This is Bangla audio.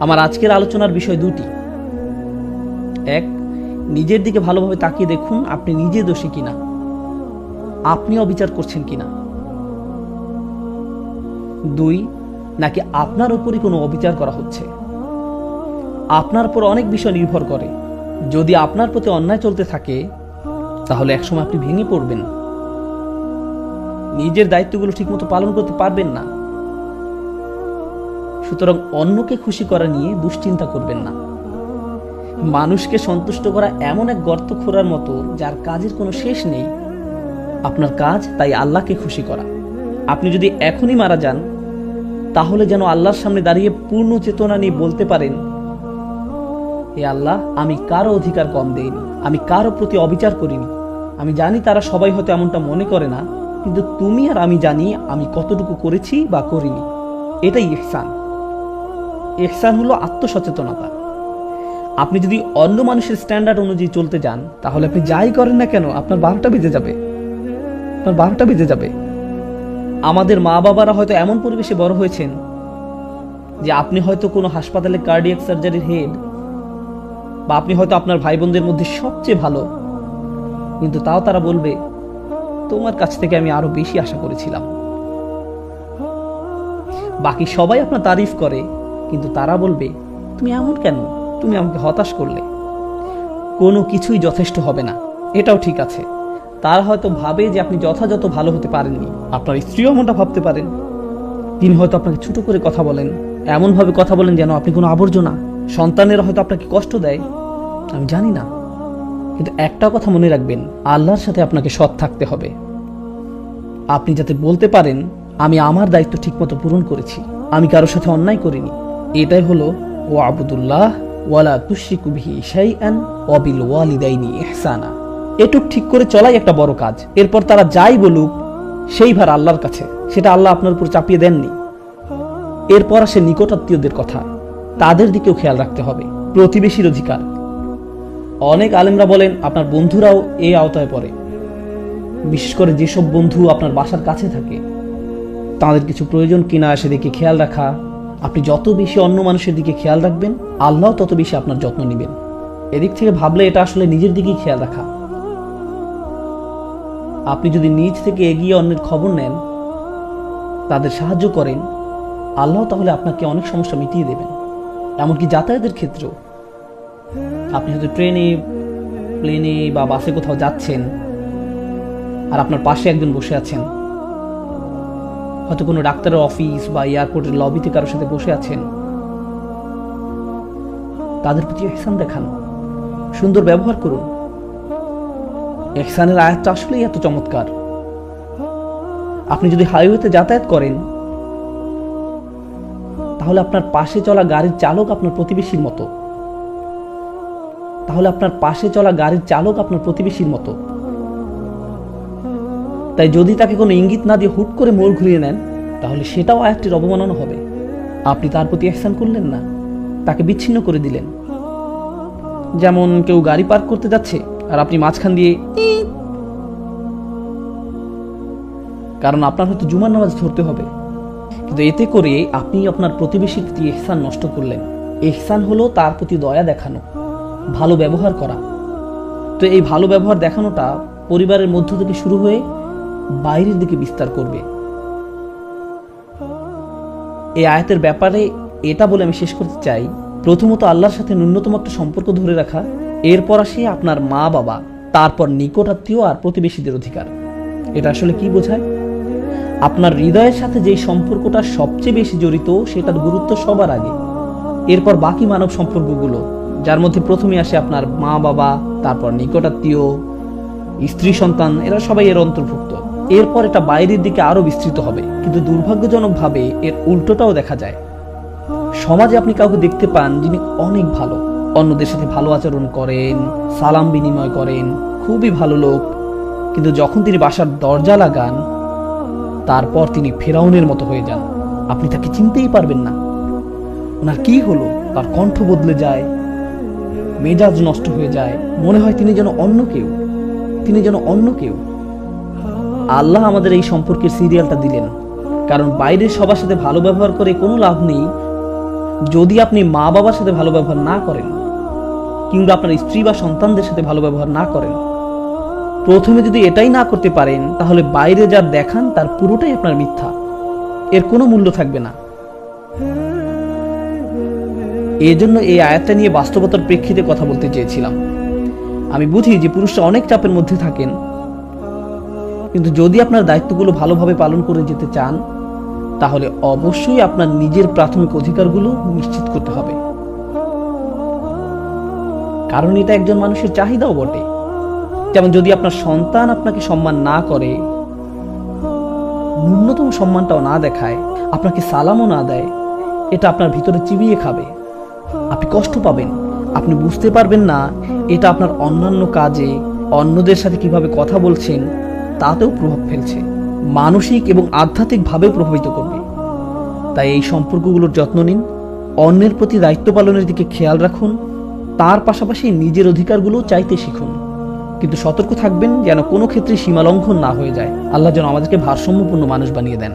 আমার আজকের আলোচনার বিষয় দুটি। এক, নিজের দিকে ভালোভাবে তাকিয়ে দেখুন আপনি নিজে দোষী কিনা, আপনি অবিচার করছেন কিনা। দুই, নাকি আপনার উপরই কোনো অবিচার করা হচ্ছে। আপনার উপর অনেক বিষয় নির্ভর করে। যদি আপনার প্রতি অন্যায় চলতে থাকে তাহলে একসময় আপনি ভেঙে পড়বেন, নিজের দায়িত্বগুলো ঠিকমতো পালন করতে পারবেন না। সুতরাং অন্যকে খুশি করা নিয়ে দুশ্চিন্তা করবেন না। মানুষকে সন্তুষ্ট করা এমন এক গর্ত খোঁড়ার মতো যার কাজের কোনো শেষ নেই। আপনার কাজ তাই আল্লাহকে খুশি করা। আপনি যদি এখনই মারা যান তাহলে যেন আল্লাহর সামনে দাঁড়িয়ে পূর্ণ চেতনা নিয়ে বলতে পারেন, হে আল্লাহ, আমি কারো অধিকার কম দেইনি, আমি কারো প্রতি অবিচার করিনি। আমি জানি তারা সবাই হয়তো এমনটা মনে করে না, কিন্তু তুমি আর আমি জানি আমি কতটুকু করেছি বা করিনি। এটাই ইহসান। ইহসান হলো আত্মসচেতনতা। আপনি যদি অন্য মানুষের স্ট্যান্ডার্ড অনুযায়ী চলতে যান তাহলে আপনি যাই করেন না কেন আপনার 12টা বেজে যাবে, আপনার 12টা বেজে যাবে। আমাদের মা বাবারা হয়তো এমন পরিবেশে বড় হয়েছেন যে আপনি হয়তো কোনো হাসপাতালে কার্ডিয়াক সার্জারির হেড, বা আপনি হয়তো আপনার ভাই বোনদের মধ্যে সবচেয়ে ভালো, কিন্তু তাও তারা বলবে তোমার কাছ থেকে আমি আরো বেশি আশা করেছিলাম। বাকি সবাই আপনার তারিফ করে, কিন্তু তারা বলবে তুমি এমন কেন, তুমি আমাকে হতাশ করলে। কোনো কিছুই যথেষ্ট হবে না, এটাও ঠিক আছে। তারা হয়তো ভাবে যে আপনি যথাযথ ভালো হতে পারেননি। আপনার স্ত্রীও এমনটা ভাবতে পারেন। তিনি হয়তো আপনাকে ছোট করে কথা বলেন, এমনভাবে কথা বলেন যেন আপনি কোনো আবর্জনা। সন্তানেরা হয়তো আপনাকে কষ্ট দেয়, আমি জানি না, কিন্তু একটা কথা মনে রাখবেন, আল্লাহর সাথে আপনাকে সৎ থাকতে হবে। আপনি যাতে বলতে পারেন আমি আমার দায়িত্ব ঠিকমতো পূরণ করেছি, আমি কারোর সাথে অন্যায় করিনি। এটাই হলো ওয়াবুদুল্লাহ ওয়ালা তুশরিকু বিহি শাইআন ওয়া বিল ওয়ালিদাইনি ইহসানা। এটুক ঠিক করে চলাই একটা বড় কাজ। এরপর তারা যাই বলুক সেই ভার আল্লাহর কাছে, সেটা আল্লাহ আপনার উপর চাপিয়ে দেননি। এরপর আসে নিকটাত্মীয়দের কথা, তাদের দিকেও খেয়াল রাখতে হবে। প্রতিবেশীর অধিকার, অনেক আলেমরা বলেন আপনার বন্ধুরাও এই আওতায় পড়ে। বিশেষ করে যেসব বন্ধু আপনার বাসার কাছে থাকে, তাদের কিছু প্রয়োজন কিনা সেদিকে খেয়াল রাখা। আপনি যত বেশি অন্য মানুষের দিকে খেয়াল রাখবেন আল্লাহ তত বেশি আপনার যত্ন নেবেন। এদিক থেকে ভাবলে এটা আসলে নিজের দিকেই খেয়াল রাখা। আপনি যদি নিজ থেকে এগিয়ে অন্যের খবর নেন, তাদের সাহায্য করেন, আল্লাহ তাহলে আপনাকে অনেক সমস্যা মিটিয়ে দেবেন। এমনকি যাতায়াতের ক্ষেত্রেও আপনি হয়তো ট্রেনে, প্লেনে বা বাসে কোথাও যাচ্ছেন, আর আপনার পাশে একজন বসে আছেন, হয়তো কোনো ডাক্তারের অফিস বা এয়ারপোর্টের লবিতে কারোর সাথে বসে আছেন, তাদের প্রতি ইহসান দেখান, সুন্দর ব্যবহার করুন। ইহসানের আয়াতটা আসলেই এত চমৎকার। আপনি যদি হাইওয়েতে যাতায়াত করেন তাহলে আপনার পাশে চলা গাড়ির চালক আপনার প্রতিবেশীর মতো, তাই যদি তাকে কোনো ইঙ্গিত না দিয়ে হুট করে মোড় ঘুরিয়ে নেন তাহলে সেটাও আয়াতটির অবমাননা হবে। আপনি তার প্রতি ইহসান করলেন না, তাকে বিচ্ছিন্ন করে দিলেন। যেমন কেউ গাড়ি পার্ক করতে যাচ্ছে আর আপনি মাঝখান দিয়ে, কারণ আপনার হয়তো জুমার নামাজ ধরতে হবে, কিন্তু এতে করে আপনি আপনার প্রতিবেশীর প্রতি ইহসান নষ্ট করলেন। ইহসান হলো তার প্রতি দয়া দেখানো, ভালো ব্যবহার করা। তো এই ভালো ব্যবহার দেখানোটা পরিবারের মধ্য থেকে শুরু হয়ে বাইরের দিকে বিস্তার করবে। এই আয়াতের ব্যাপারে এটা বলে আমি শেষ করতে চাই, প্রথমত আল্লাহর সাথে ন্যূনতম একটা সম্পর্ক ধরে রাখা, এরপর আসে আপনার মা বাবা, তারপর নিকটাত্মীয় আর প্রতিবেশীদের অধিকার। এটা আসলে কি বোঝায়? আপনার হৃদয়ের সাথে যেই সম্পর্কটা সবচেয়ে বেশি জড়িত সেটার গুরুত্ব সবার আগে, এরপর বাকি মানব সম্পর্কগুলো, যার মধ্যে প্রথমে আসে আপনার মা বাবা, তারপর নিকটাত্মীয়, স্ত্রী সন্তান, এরা সবাই এর অন্তর্ভুক্ত। এরপর এটা বাইরের দিকে আরো বিস্তৃত হবে। কিন্তু দুর্ভাগ্যজনকভাবে এর উল্টোটাও দেখা যায়। সমাজে আপনি কাউকে দেখতে পান যিনি অনেক ভালো, অন্যদের সাথে ভালো আচরণ করেন, সালাম বিনিময় করেন, খুবই ভালো লোক, কিন্তু যখন তিনি বাসার দরজা লাগান তারপর তিনি ফেরাউনের মতো হয়ে যান। আপনি তাকে চিনতেই পারবেন না। ওনার কি হলো? তার কণ্ঠ বদলে যায়, মেজাজ নষ্ট হয়ে যায়, মনে হয় তিনি যেন অন্য কেউ। আল্লাহ আমাদের এই সম্পর্কের সিরিয়ালটা দিলেন, কারণ বাইরের সবার সাথে ভালো ব্যবহার করে কোনো লাভ নেই যদি আপনি মা বাবার সাথে ভালো ব্যবহার না করেন, কিংবা আপনার স্ত্রী বা সন্তানদের সাথে ভালো ব্যবহার না করেন, প্রথমে যদি এটাই না করতে পারেন, তাহলে বাইরে যা দেখান তার পুরোটাই আপনার মিথ্যা, এর কোনো মূল্য থাকবে না। এজন্য এই আয়াতটা নিয়ে বাস্তবতার প্রেক্ষিতে কথা বলতে চেয়েছিলাম। আমি বুঝি যে পুরুষরা অনেক চাপের মধ্যে থাকেন, কিন্তু যদি আপনার দায়িত্বগুলো ভালোভাবে পালন করে যেতে চান, তাহলে অবশ্যই আপনার নিজের প্রাথমিক অধিকারগুলো নিশ্চিত করতে হবে, কারণ এটা একজন মানুষের চাহিদাও বটে। যেমন যদি আপনার সন্তান আপনাকে সম্মান না করে, ন্যূনতম সম্মানটাও না দেখায়, আপনাকে সালামও না দেয়, এটা আপনার ভিতরে চিবিয়ে খাবে, আপনি কষ্ট পাবেন, আপনি বুঝতে পারবেন না এটা আপনার অন্যান্য কাজে, অন্যদের সাথে কিভাবে কথা বলছেন তাতেও প্রভাব ফেলছে, মানসিক এবং আধ্যাত্মিকভাবেও প্রভাবিত করবে। তাই এই সম্পর্কগুলোর যত্ন নিন, অন্যের প্রতি দায়িত্ব পালনের দিকে খেয়াল রাখুন, তার পাশাপাশি নিজের অধিকারগুলো চাইতে শিখুন, কিন্তু সতর্ক থাকবেন যেন কোনো ক্ষেত্রে সীমা লঙ্ঘন না হয়ে যায়। আল্লাহ যেন আমাদেরকে ভারসাম্যপূর্ণ মানুষ বানিয়ে দেন।